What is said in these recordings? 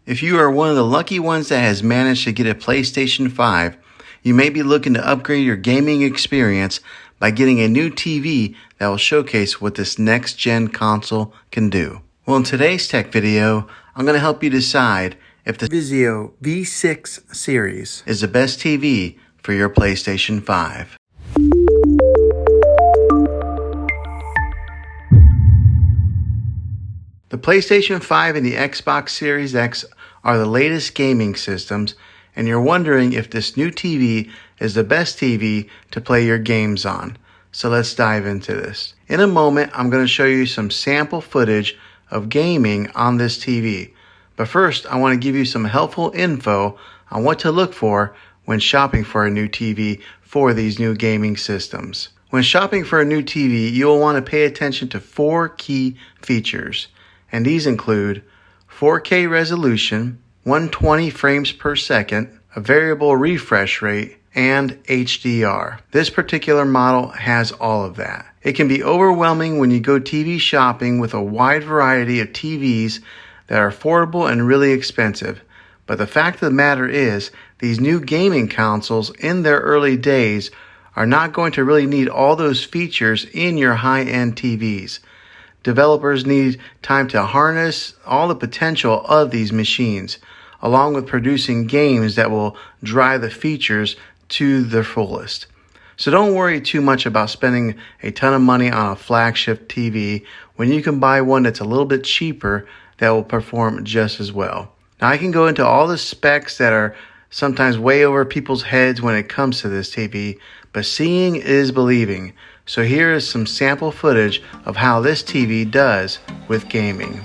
If you are one of the lucky ones that has managed to get a PlayStation 5, you may be looking to upgrade your gaming experience by getting a new TV that will showcase what this next-gen console can do. Well, in today's tech video, I'm going to help you decide if the Vizio V6 Series is the best TV for your PlayStation 5. The PlayStation 5 and the Xbox Series X are the latest gaming systems, and you're wondering if this new TV is the best TV to play your games on. So let's dive into this. In a moment, I'm going to show you some sample footage of gaming on this TV. But first, I want to give you some helpful info on what to look for when shopping for a new TV for these new gaming systems. When shopping for a new TV, you will want to pay attention to 4 key features. And these include 4K resolution, 120 frames per second, a variable refresh rate, and HDR. This particular model has all of that. It can be overwhelming when you go TV shopping with a wide variety of TVs that are affordable and really expensive. But the fact of the matter is, these new gaming consoles in their early days are not going to really need all those features in your high-end TVs. Developers need time to harness all the potential of these machines, along with producing games that will drive the features to their fullest. So don't worry too much about spending a ton of money on a flagship TV when you can buy one that's a little bit cheaper that will perform just as well. Now, I can go into all the specs that are sometimes way over people's heads when it comes to this TV, but seeing is believing. So here is some sample footage of how this TV does with gaming.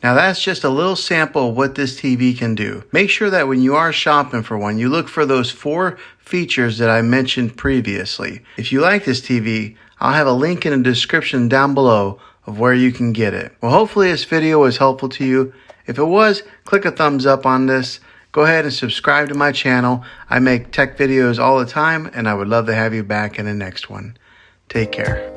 Now that's just a little sample of what this TV can do. Make sure that when you are shopping for one, you look for those 4 features that I mentioned previously. If you like this TV, I'll have a link in the description down below of where you can get it. Well, hopefully this video was helpful to you. If it was, click a thumbs up on this. Go ahead and subscribe to my channel. I make tech videos all the time, and I would love to have you back in the next one. Take care.